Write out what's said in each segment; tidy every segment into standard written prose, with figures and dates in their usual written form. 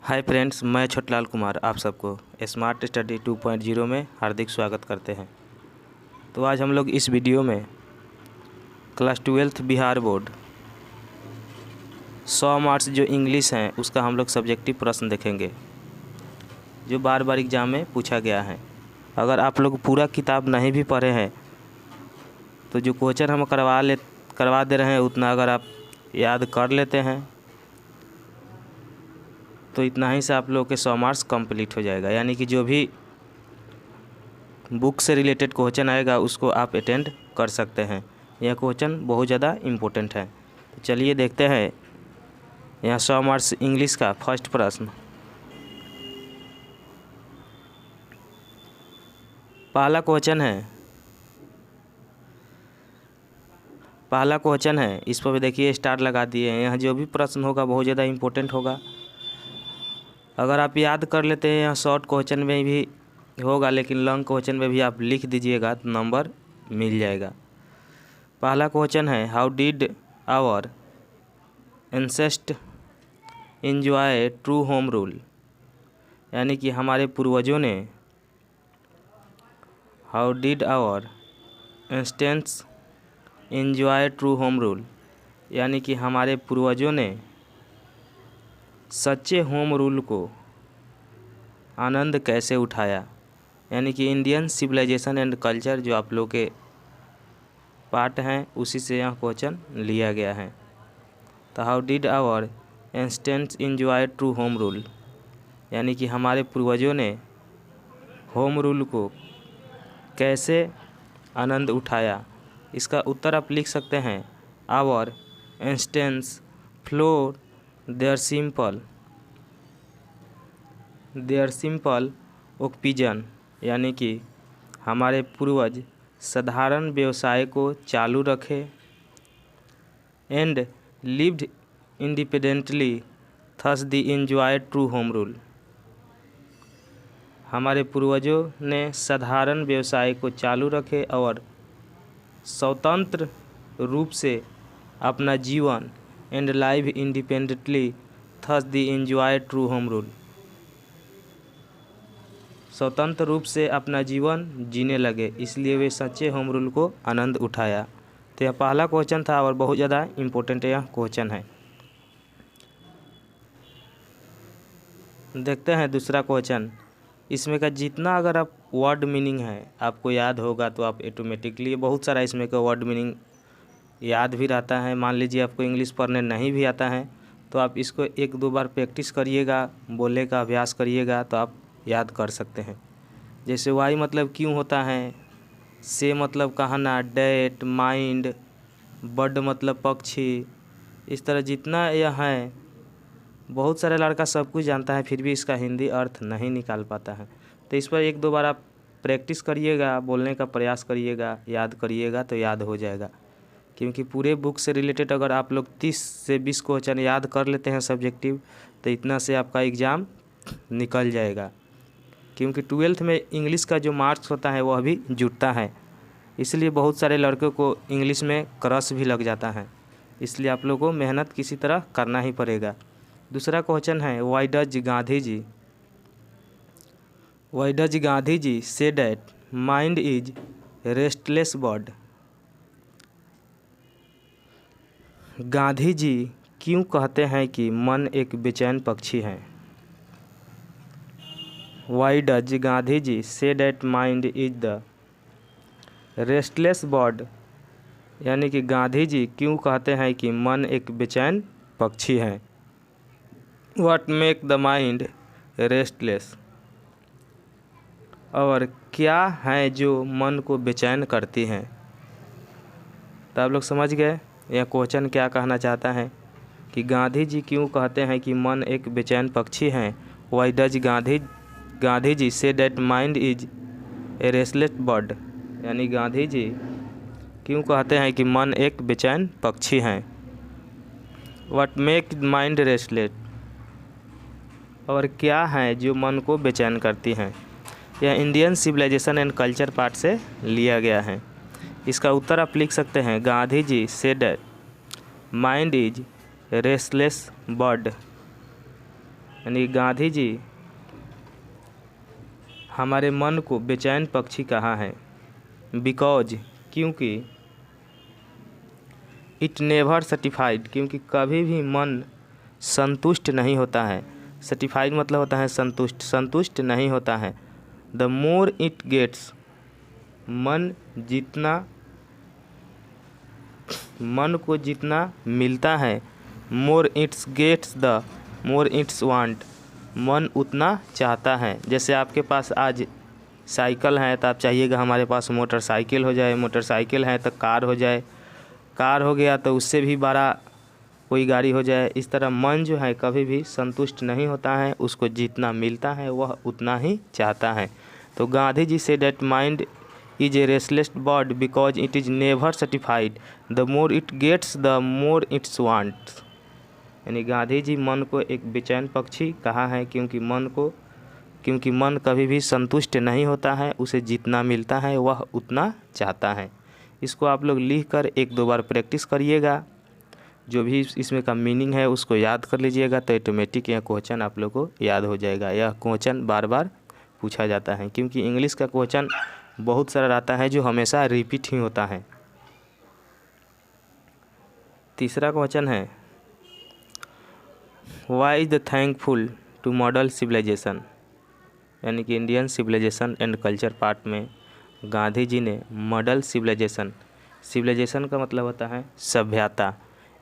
Hi friends, मैं छोटलाल कुमार आप सबको स्मार्ट स्टडी 2.0 में हार्दिक स्वागत करते हैं। तो आज हम लोग इस वीडियो में class 12th Bihar board 100 marks जो इंग्लिश हैं उसका हम लोग सब्जेक्टिव प्रश्न देखेंगे जो बार बार एग्ज़ाम में पूछा गया है। अगर आप लोग पूरा किताब नहीं भी पढ़े हैं तो जो क्वेश्चन हम करवा दे रहे हैं उतना अगर आप याद कर लेते हैं तो इतना ही से आप लोग के 100 मार्क्स कंप्लीट हो जाएगा। यानी कि जो भी बुक से रिलेटेड क्वेश्चन आएगा उसको आप अटेंड कर सकते हैं। यह क्वेश्चन बहुत ज़्यादा इम्पोर्टेंट है। तो चलिए देखते हैं यहाँ 100 मार्क्स इंग्लिश का फर्स्ट प्रश्न। पहला क्वेश्चन है इस पर भी देखिए स्टार लगा दिए हैं। यहाँ जो भी प्रश्न होगा बहुत ज़्यादा इम्पोर्टेंट होगा। अगर आप याद कर लेते हैं यहाँ शॉर्ट क्वेश्चन में भी होगा, लेकिन लॉन्ग क्वेश्चन में भी आप लिख दीजिएगा तो नंबर मिल जाएगा। पहला क्वेश्चन है, how did our ancestor enjoy true home rule. यानी कि हमारे पूर्वजों ने, how did our ancestors enjoy true home rule, यानी कि हमारे पूर्वजों ने सच्चे होम रूल को आनंद कैसे उठाया। यानी कि इंडियन सिविलाइजेशन एंड कल्चर जो आप लोग के पार्ट हैं उसी से यह क्वेश्चन लिया गया है। तो how did our ancestors enjoy true home rule, यानी कि हमारे पूर्वजों ने होम रूल को कैसे आनंद उठाया। इसका उत्तर आप लिख सकते हैं, our ancestors followed their simple occupation, यानी कि हमारे पूर्वज साधारण व्यवसाय को चालू रखे and lived independently thus they enjoy true home rule. हमारे पूर्वजों ने साधारण व्यवसाय को चालू रखे और स्वतंत्र रूप से अपना जीवन and live independently thus they enjoy true home rule, स्वतंत्र रूप से अपना जीवन जीने लगे, इसलिए वे सच्चे होम रूल को आनंद उठाया। तो यह पहला क्वेश्चन था और बहुत ज़्यादा इम्पोर्टेंट यह क्वेश्चन है। देखते हैं दूसरा क्वेश्चन। इसमें का जितना अगर आप वर्ड मीनिंग है आपको याद होगा तो आप ऑटोमेटिकली, बहुत सारा इसमें का वर्ड मीनिंग याद भी रहता है। मान लीजिए आपको इंग्लिश पढ़ने नहीं भी आता है तो आप इसको एक दो बार प्रैक्टिस करिएगा, बोलने का अभ्यास करिएगा तो आप याद कर सकते हैं। जैसे वाई मतलब क्यों होता है, से मतलब कहना, डेट, माइंड, बर्ड मतलब पक्षी। इस तरह जितना यह है बहुत सारे लड़का सब कुछ जानता है फिर भी इसका हिंदी अर्थ नहीं निकाल पाता है। तो इस पर एक दो बार आप प्रैक्टिस करिएगा, बोलने का प्रयास करिएगा, याद करिएगा तो याद हो जाएगा। क्योंकि पूरे बुक से रिलेटेड अगर आप लोग 30 से 20 क्वेश्चन याद कर लेते हैं सब्जेक्टिव तो इतना से आपका एग्ज़ाम निकल जाएगा। क्योंकि 12th में इंग्लिश का जो मार्क्स होता है वह भी जुटता है, इसलिए बहुत सारे लड़कों को इंग्लिश में क्रश भी लग जाता है। इसलिए आप लोगों को मेहनत किसी तरह करना ही पड़ेगा। दूसरा क्वेश्चन है, वाई डज गांधी जी से that mind is restless bird. Gandhi ji क्यों कहते हैं कि मन एक बेचैन पक्षी है। वाई डज गांधी जी से that mind is the restless bird, यानी कि गांधी जी क्यों कहते हैं कि मन एक बेचैन पक्षी है। What make the mind restless, और क्या है जो मन को बेचैन करती हैं। तो आप लोग समझ गए यह क्वेश्चन क्या कहना चाहता है कि गांधी जी क्यों कहते हैं कि मन एक बेचैन पक्षी है। वाई डज गांधी जी से that mind is a restless bird, यानी गांधी जी क्यों कहते हैं कि मन एक बेचैन पक्षी है। व्हाट मेक माइंड रेस्टलेस, और क्या है जो मन को बेचैन करती हैं। यह Indian civilisation and culture part से लिया गया है। इसका उत्तर आप लिख सकते हैं, गांधी जी से that mind is restless bird, यानी गांधी जी हमारे मन को बेचैन पक्षी कहा है। बिकॉज क्योंकि, इट नेवर सर्टिफाइड क्योंकि कभी भी मन संतुष्ट नहीं होता है। सर्टिफाइड मतलब होता है संतुष्ट, संतुष्ट नहीं होता है। द मोर इट गेट्स, मन को जितना मिलता है, more its gets the more its want, मन उतना चाहता है। जैसे आपके पास आज साइकिल है तो आप चाहिएगा हमारे पास मोटरसाइकिल हो जाए, मोटरसाइकिल है तो कार हो जाए, कार हो गया तो उससे भी बड़ा कोई गाड़ी हो जाए। इस तरह मन जो है कभी भी संतुष्ट नहीं होता है, उसको जितना मिलता है वह उतना ही चाहता है। तो Gandhi ji say that mind is a restless bird because it is never certified, the more it gets the more its wants. यानी गांधी जी मन को एक बेचैन पक्षी कहा है क्योंकि मन कभी भी संतुष्ट नहीं होता है, उसे जितना मिलता है वह उतना चाहता है। इसको आप लोग लिख कर एक दो बार प्रैक्टिस करिएगा, जो भी इसमें का मीनिंग है उसको याद कर लीजिएगा, तो ऑटोमेटिक यह क्वेश्चन आप लोग को याद हो जाएगा। यह क्वेश्चन बार बार पूछा जाता है क्योंकि इंग्लिश का क्वेश्चन बहुत सारा रहता है जो हमेशा रिपीट ही होता है। तीसरा क्वेश्चन है, why is the thankful to modern civilisation, यानी कि Indian civilisation and culture part में गांधी जी ने मॉडल सिविलाइजेशन का मतलब होता है सभ्यता,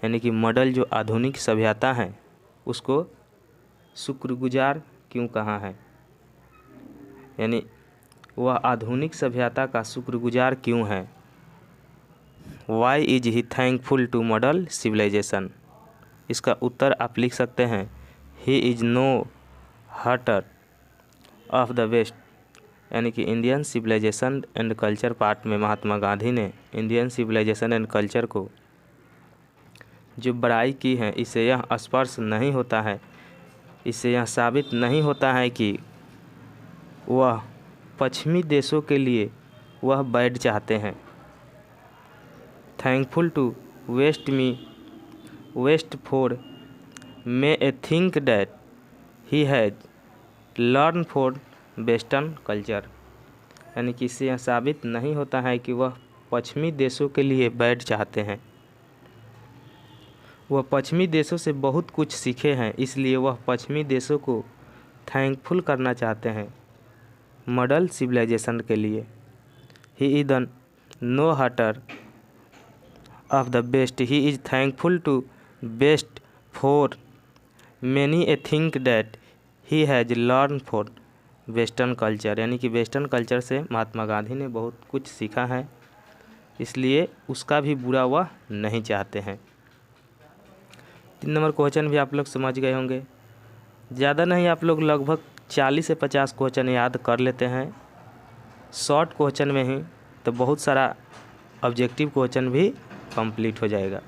यानी कि मॉडल जो आधुनिक सभ्यता है उसको शुक्रगुजार क्यों कहा है, यानी वह आधुनिक सभ्यता का शुक्रगुजार क्यों है। Why is he thankful to modern civilisation, इसका उत्तर आप लिख सकते हैं, he is no hater of the west, यानी कि Indian civilisation and culture part में महात्मा गांधी ने इंडियन सिविलाइजेशन एंड कल्चर को जो बड़ाई की है, इससे यह स्पर्श नहीं होता है, इससे यह साबित नहीं होता है कि वह पश्चिमी देशों के लिए वह बैड चाहते हैं। Thankful to west for may a thing that he has learn for western culture, यानी कि इससे यह साबित नहीं होता है कि वह पश्चिमी देशों के लिए बैड चाहते हैं। वह पश्चिमी देशों से बहुत कुछ सीखे हैं, इसलिए वह पश्चिमी देशों को थैंकफुल करना चाहते हैं मॉडल सिविलाइजेशन के लिए। He is the no hater of the west, he is thankful to west for many a thing that he has learn for western culture, यानी कि वेस्टर्न कल्चर से महात्मा गांधी ने बहुत कुछ सीखा है, इसलिए उसका भी बुरा वह नहीं चाहते हैं। 3 नंबर क्वेश्चन भी आप लोग समझ गए होंगे, ज़्यादा नहीं, आप लोग लगभग 40 से 50 क्वेश्चन याद कर लेते हैं शॉर्ट क्वेश्चन में ही, तो बहुत सारा ऑब्जेक्टिव क्वेश्चन भी कंप्लीट हो जाएगा।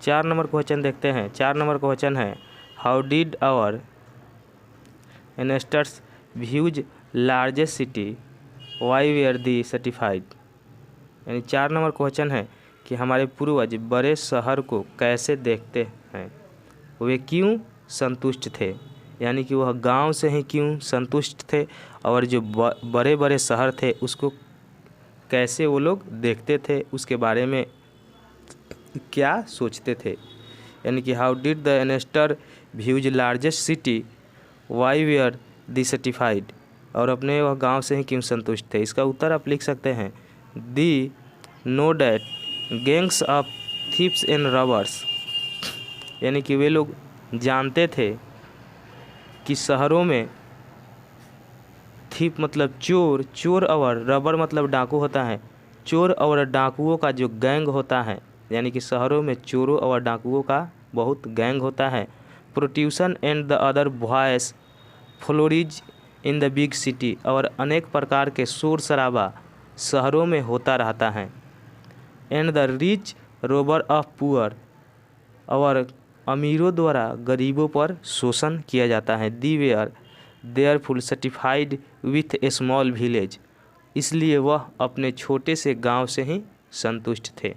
4 नंबर क्वेश्चन देखते हैं। 4 नंबर क्वेश्चन है, how did our ancestors views largest city why were the certified, यानी 4 नंबर क्वेश्चन है कि हमारे पूर्वज बड़े शहर को कैसे देखते हैं, वे क्यों संतुष्ट थे, यानी कि वह गांव से ही क्यों संतुष्ट थे, और जो बड़े बड़े शहर थे उसको कैसे वो लोग देखते थे, उसके बारे में क्या सोचते थे। यानी कि how did the ancestor views largest city why were the certified, और अपने वह गांव से ही क्यों संतुष्ट थे। इसका उत्तर आप लिख सकते हैं, the know that gangs of thieves and robbers, यानी कि वे लोग जानते थे कि शहरों में थीप मतलब चोर, चोर और रबर मतलब डाकू होता है, चोर और डाकुओं का जो गैंग होता है, यानी कि शहरों में चोरों और डाकुओं का बहुत गैंग होता है। Prostitution and the other vices flourish in the big city, और अनेक प्रकार के शोर शराबा शहरों में होता रहता है। And the rich robber of poor, और अमीरों द्वारा गरीबों पर शोषण किया जाता है। The were cheerful certified with a small village, इसलिए वह अपने छोटे से गांव से ही संतुष्ट थे।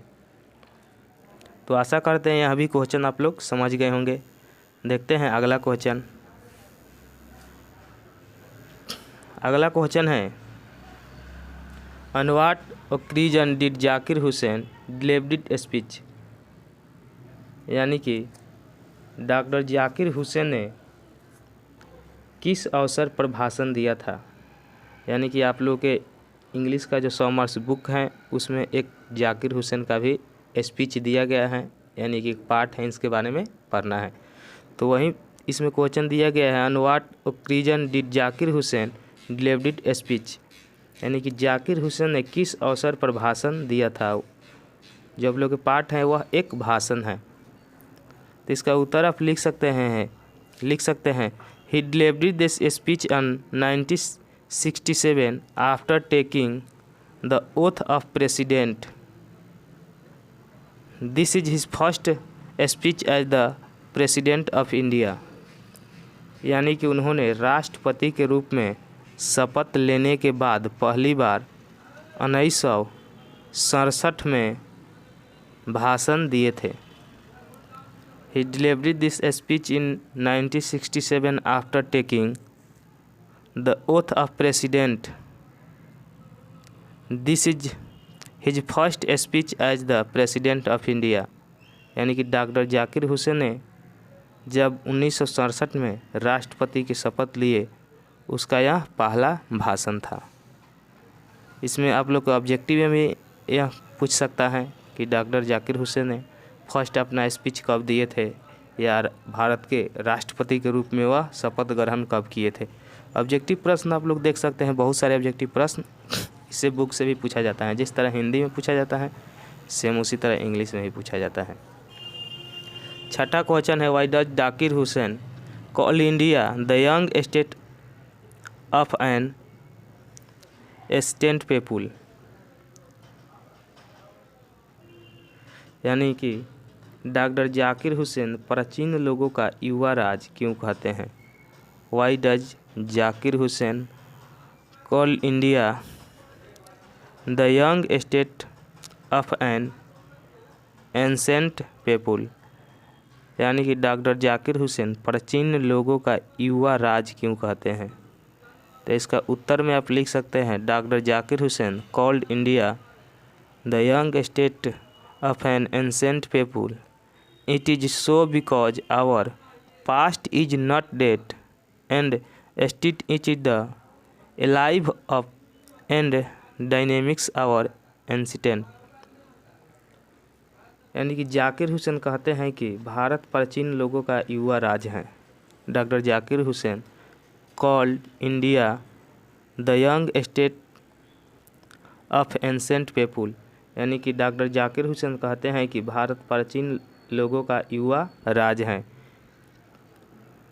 तो आशा करते हैं यह भी क्वेश्चन आप लोग समझ गए होंगे। देखते हैं अगला क्वेश्चन। अगला क्वेश्चन है on what occasion did Zakir Hussain delivered speech, यानी कि डॉक्टर जाकिर हुसैन ने किस अवसर पर भाषण दिया था। यानी कि आप लोग के इंग्लिश का जो 100 मार्क्स बुक है उसमें एक जाकिर हुसैन का भी स्पीच दिया गया है, यानी कि एक पार्ट है, इसके बारे में पढ़ना है। तो वहीं इसमें क्वेश्चन दिया गया है on what occasion did Zakir Hussain delivered speech, यानी कि जाकिर हुसैन ने किस अवसर पर भाषण दिया था। जो आप लोग के पाठ है वह एक भाषण है। तो इसका उत्तर आप लिख सकते हैं he delivered this speech on 1967 after taking the oath of president. This is his first speech as the president of India, यानी कि उन्होंने राष्ट्रपति के रूप में शपथ लेने के बाद पहली बार 1967 में भाषण दिए थे। He delivered this speech in 1967 after taking the oath of president. This is his first speech as the president of India, यानी कि डॉक्टर जाकिर हुसैन ने जब 1967 में राष्ट्रपति की शपथ लिए उसका यह पहला भाषण था। इसमें आप लोग को ऑब्जेक्टिव में भी यह पूछ सकता है कि डॉक्टर जाकिर हुसैन ने फर्स्ट अपना स्पीच कब दिए थे या भारत के राष्ट्रपति के रूप में वह शपथ ग्रहण कब किए थे। ऑब्जेक्टिव प्रश्न आप लोग देख सकते हैं, बहुत सारे ऑब्जेक्टिव प्रश्न इससे बुक से भी पूछा जाता है। जिस तरह हिंदी में पूछा जाता है सेम उसी तरह इंग्लिश में भी पूछा जाता है। छठा क्वेश्चन है why does Zakir Hussain call India the young state of an ancient people, यानी कि डॉक्टर जाकिर हुसैन प्राचीन लोगों का युवा राज क्यों कहते हैं। Why does Zakir Hussain call India the young state of an ancient people, यानी कि डॉक्टर जाकिर हुसैन प्राचीन लोगों का युवा राज क्यों कहते हैं। तो इसका उत्तर में आप लिख सकते हैं doctor Zakir Hussain called India the young state of an ancient people. It is so because our past is not dead and still it is the alive of and dynamics our ancient. यानी कि जाकिर हुसैन कहते हैं कि भारत प्राचीन लोगों का युवा राज है। Doctor Zakir Hussain called India the young state of ancient people, यानी कि डॉक्टर जाकिर हुसैन कहते हैं कि भारत प्राचीन लोगों का युवा राज है।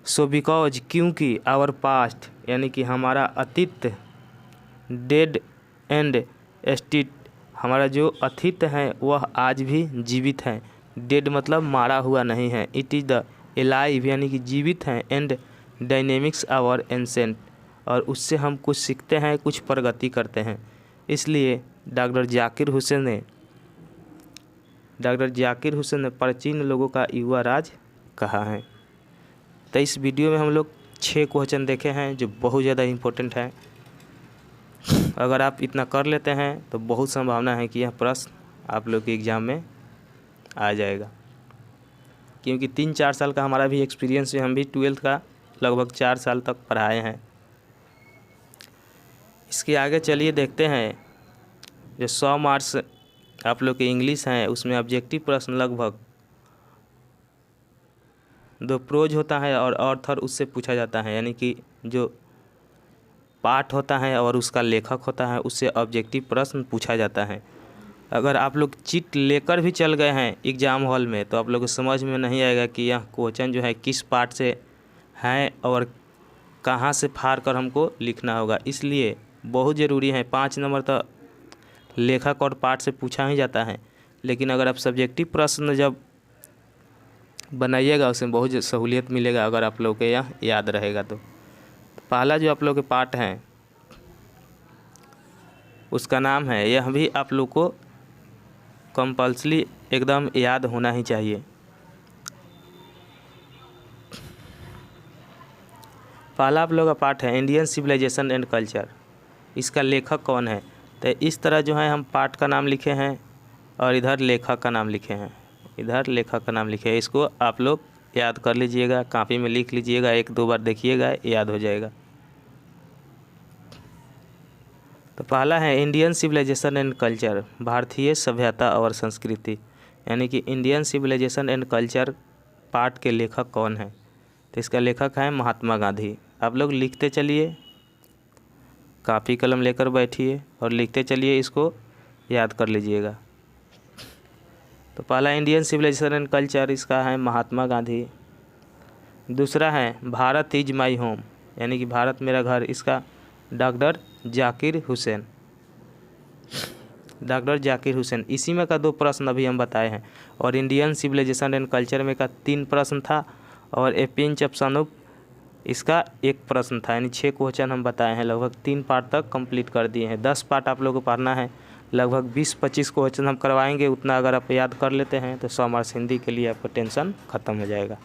सो बिकॉज क्योंकि आवर पास्ट, यानी कि हमारा अतीत, डेड एंड स्टिल, हमारा जो अतीत है वह आज भी जीवित है। डेड मतलब मारा हुआ नहीं है। इट इज़ द एलाइव, यानी कि जीवित हैं। एंड डायनेमिक्स आवर एंसेंट, और उससे हम कुछ सीखते हैं, कुछ प्रगति करते हैं। इसलिए डॉक्टर जाकिर हुसैन ने प्राचीन लोगों का युवा राज कहा है। तो इस वीडियो में हम लोग 6 क्वेश्चन देखे हैं जो बहुत ज़्यादा इम्पोर्टेंट है। अगर आप इतना कर लेते हैं तो बहुत संभावना है कि यह प्रश्न आप लोग के एग्ज़ाम में आ जाएगा, क्योंकि 3-4 साल का हमारा भी एक्सपीरियंस है। हम भी 12th का लगभग 4 साल तक पढ़ाए हैं। इसके आगे चलिए देखते हैं जो 100 मार्क्स आप लोग के इंग्लिश हैं उसमें ऑब्जेक्टिव प्रश्न लगभग 2 प्रोज होता है और ऑथर उससे पूछा जाता है, यानी कि जो पाठ होता है और उसका लेखक होता है उससे ऑब्जेक्टिव प्रश्न पूछा जाता है। अगर आप लोग चिट लेकर भी चल गए हैं एग्ज़ाम हॉल में तो आप लोग को समझ में नहीं आएगा कि यह क्वेश्चन जो है किस पार्ट से है और कहाँ से फाड़ कर हमको लिखना होगा। इसलिए बहुत ज़रूरी है। 5 नंबर तो लेखक और पाठ से पूछा ही जाता है, लेकिन अगर आप सब्जेक्टिव प्रश्न जब बनाइएगा उसमें बहुत सहूलियत मिलेगा अगर आप लोग के यह याद रहेगा। तो पहला जो आप लोग के पाठ है उसका नाम है, यह भी आप लोग को कंपल्सरी एकदम याद होना ही चाहिए। पहला आप लोग का पाठ है इंडियन सिविलाइजेशन एंड कल्चर, इसका लेखक कौन है। तो इस तरह जो है हम पाठ का नाम लिखे हैं और इधर लेखक का नाम लिखे हैं, इधर लेखक का नाम लिखे हैं। इसको आप लोग याद कर लीजिएगा, कॉपी में लिख लीजिएगा, 1-2 बार देखिएगा, याद हो जाएगा। तो पहला है इंडियन सिविलाइजेशन एंड कल्चर, भारतीय सभ्यता और संस्कृति, यानी कि इंडियन सिविलाइजेशन एंड कल्चर पाठ के लेखक कौन है। तो इसका लेखक है महात्मा गांधी। आप लोग लिखते चलिए, कापी कलम लेकर बैठिए और लिखते चलिए, इसको याद कर लीजिएगा। तो पहला इंडियन सिविलाइजेशन एंड कल्चर, इसका है महात्मा गांधी। दूसरा है भारत इज माई होम, यानी कि भारत मेरा घर, इसका डॉक्टर जाकिर हुसैन, डॉक्टर जाकिर हुसैन। इसी में का 2 प्रश्न अभी हम बताए हैं, और इंडियन सिविलाइजेशन एंड कल्चर में का 3 प्रश्न था, और ए पिंच ऑफ सनूप इसका 1 प्रश्न था, यानी 6 क्वेश्चन हम बताए हैं। लगभग 3 पार्ट तक कंप्लीट कर दिए हैं। 10 पार्ट आप लोगों को पढ़ना है, लगभग 20-25 क्वेश्चन हम करवाएंगे। उतना अगर आप याद कर लेते हैं तो 100 मार्क्स हिंदी के लिए आपका टेंशन ख़त्म हो जाएगा।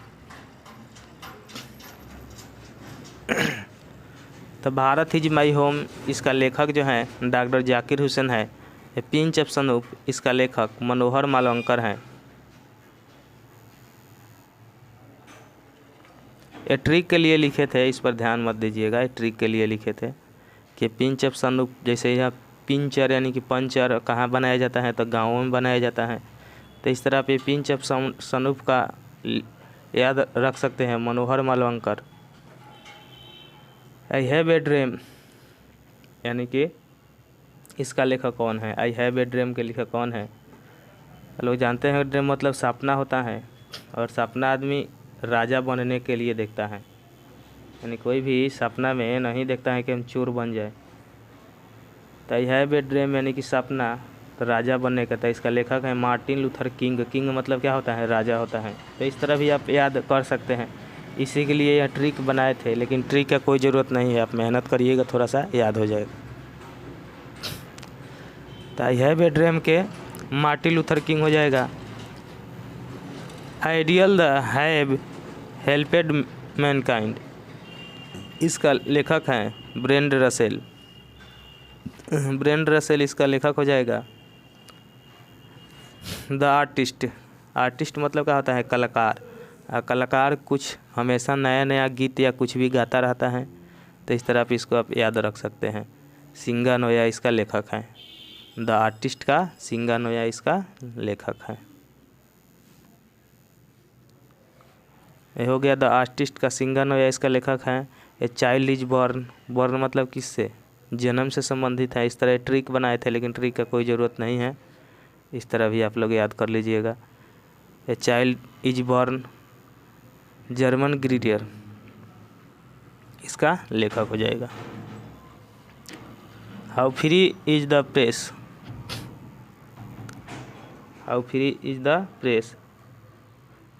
तो भारत इज माई होम, इसका लेखक जो है डॉक्टर जाकिर हुसैन है। ए पिंच ऑफ सनूप, इसका लेखक मनोहर मालवंकर हैं। ये ट्रिक के लिए लिखे थे, इस पर ध्यान मत दीजिएगा, ये ट्रिक के लिए लिखे थे कि पिंच ऑफ सनूप, जैसे यहाँ पिंचर यानी कि पंचर कहाँ बनाया जाता है, तो गाँवों में बनाया जाता है। तो इस तरह पे पिंच ऑफ सनूप का याद रख सकते हैं, Manohar Malwankar. I have a dream, यानी कि इसका लेखक कौन है। आई हैव ए ड्रीम के लेखक कौन है। लोग जानते हैं ड्रीम मतलब सपना होता है, और सपना आदमी राजा बनने के लिए देखता है, यानी कोई भी सपना में नहीं देखता है कि हम चोर बन जाए। तो आई हैव ए ड्रीम यानी कि सपना, तो राजा बनने का। तो इसका लेखक है मार्टिन लूथर किंग। किंग मतलब क्या होता है, राजा होता है। तो इस तरह भी आप याद कर सकते हैं, इसी के लिए यह ट्रिक बनाए थे, लेकिन ट्रिक का कोई ज़रूरत नहीं है, आप मेहनत करिएगा थोड़ा सा याद हो जाएगा। तो आई हैव ए ड्रीम के मार्टिन लूथर किंग हो जाएगा। आइडियल द हैव हेल्पेड मैनकाइंड, इसका लेखक हैं ब्रेंड रसेल। ब्रेंड रसेल इसका लेखक हो जाएगा। द आर्टिस्ट, आर्टिस्ट मतलब क्या होता है, कलाकार। कलाकार कुछ हमेशा नया नया गीत या कुछ भी गाता रहता है। तो इस तरह आप इसको आप याद रख सकते हैं। सिंगानोया इसका लेखक है। द आर्टिस्ट का सिंगानोया इसका लेखक है। ये हो गया द आर्टिस्ट का सिंगानोया इसका लेखक है। ए चाइल्ड इज बॉर्न, बॉर्न मतलब किससे, जन्म से संबंधित है। इस तरह ट्रिक बनाए थे, लेकिन ट्रिक का कोई ज़रूरत नहीं है, इस तरह भी आप लोग याद कर लीजिएगा। A child is born, Germaine Greer इसका लेखक हो जाएगा। How free is the press, how free is the press,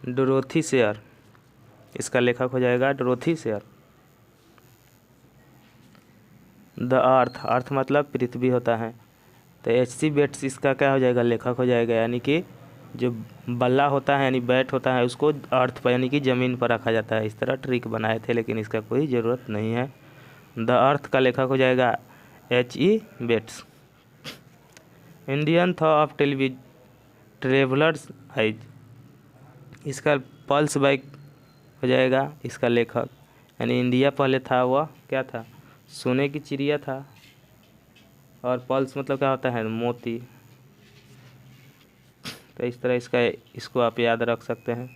Dorothy Sayers इसका लेखक हो जाएगा, Dorothy Sayers. The earth, earth मतलब पृथ्वी होता है। तो H.C. बेट्स इसका क्या हो जाएगा, लेखक हो जाएगा। यानी कि जो बल्ला होता है यानी बैट होता है, उसको अर्थ पर यानी कि ज़मीन पर रखा जाता है। इस तरह ट्रिक बनाए थे, लेकिन इसका कोई ज़रूरत नहीं है। द अर्थ का लेखक हो जाएगा H.E. Bates. Indian thaw of travellers eyes, इसका पल्स बाइक हो जाएगा, इसका लेखक। यानी इंडिया पहले था, वह क्या था, सोने की चिड़िया था, और पल्स मतलब क्या होता है, मोती। तो इस तरह इसको आप याद रख सकते हैं।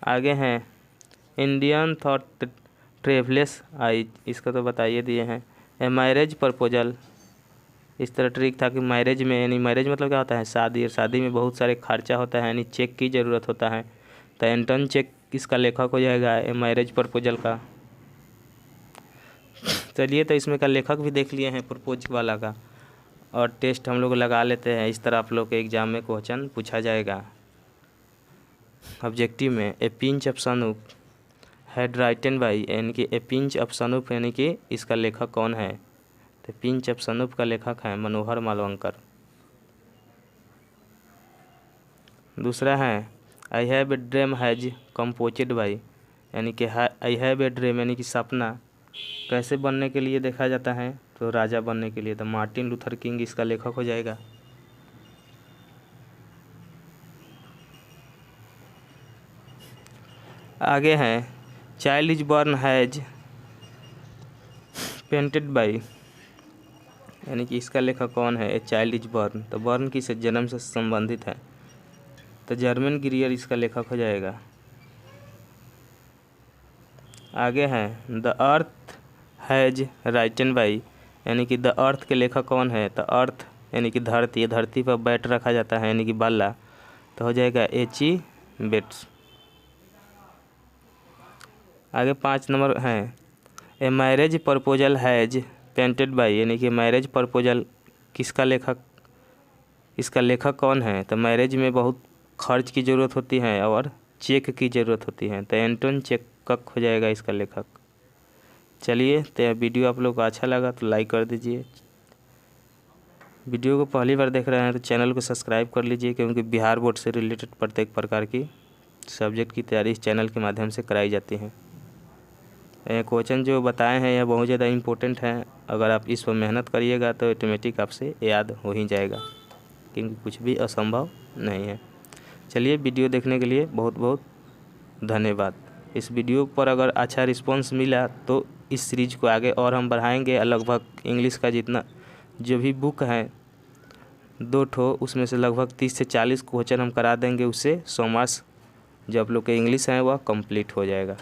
आगे हैं इंडियन थॉट ट्रेवलेस आइज, इसका तो बताइए दिए हैं। ए मैरिज प्रपोजल, इस तरह ट्रिक था कि मैरिज में, यानी मैरिज मतलब क्या होता है, शादी, और शादी में बहुत सारे खर्चा होता है, यानी चेक की ज़रूरत होता है। तो एंटन चेक इसका लेखक हो जाएगा ए मैरिज प्रपोजल का। चलिए, तो इसमें का लेखक भी देख लिए हैं प्रपोज वाला का, और टेस्ट हम लोग लगा लेते हैं। इस तरह आप लोग के एग्जाम में क्वेश्चन पूछा जाएगा ऑब्जेक्टिव में। A pinch of snuff had written by, यानी कि ए पिंच ऑफ सनूप यानी कि इसका लेखक कौन है। तो पिंच ऑफ सनूप का लेखक है मनोहर मालवंकर। दूसरा है I have a dream has composed by, यानी कि आई हैव ए ड्रीम यानी कि सपना कैसे बनने के लिए देखा जाता है, तो राजा बनने के लिए। तो मार्टिन लूथर किंग इसका लेखक हो जाएगा। आगे हैं child is born has painted by, यानी कि इसका लेखक कौन है, ए चाइल्ड इज बॉर्न। तो बॉर्न किससे, जन्म से संबंधित है, तो जर्मन गिरियर इसका लेखक हो जाएगा। आगे हैं the earth has written by, यानी कि द अर्थ के लेखक कौन है, तो अर्थ यानी कि धरती, धरती पर बैट रखा जाता है यानी कि बल्ला, तो हो जाएगा H.E. बेट्स। आगे 5 नंबर हैं a marriage proposal has painted by, यानी कि मैरिज प्रपोजल किसका लेखक, इसका लेखक कौन है, तो मैरिज में बहुत खर्च की ज़रूरत होती है और चेक की ज़रूरत होती है, तो एंटोन चेकक हो जाएगा इसका लेखक। चलिए, तो वीडियो आप लोग को अच्छा लगा तो लाइक कर दीजिए। वीडियो को पहली बार देख रहे हैं तो चैनल को सब्सक्राइब कर लीजिए, क्योंकि बिहार बोर्ड से रिलेटेड प्रत्येक प्रकार की सब्जेक्ट की तैयारी इस चैनल के माध्यम से कराई जाती है। क्वेश्चन जो बताए हैं यह बहुत ज़्यादा इम्पोर्टेंट हैं, अगर आप इस पर मेहनत करिएगा तो ऑटोमेटिक आपसे याद हो ही जाएगा, क्योंकि कुछ भी असंभव नहीं है। चलिए, वीडियो देखने के लिए बहुत बहुत धन्यवाद। इस वीडियो पर अगर अच्छा रिस्पांस मिला तो इस सीरीज़ को आगे और हम बढ़ाएंगे। लगभग इंग्लिश का जितना जो भी बुक है 2 ठो, उसमें से लगभग 30 से 40 क्वेश्चन हम करा देंगे, उससे 100 मार्क्स जो आप लोग के इंग्लिश हैं वह कंप्लीट हो जाएगा।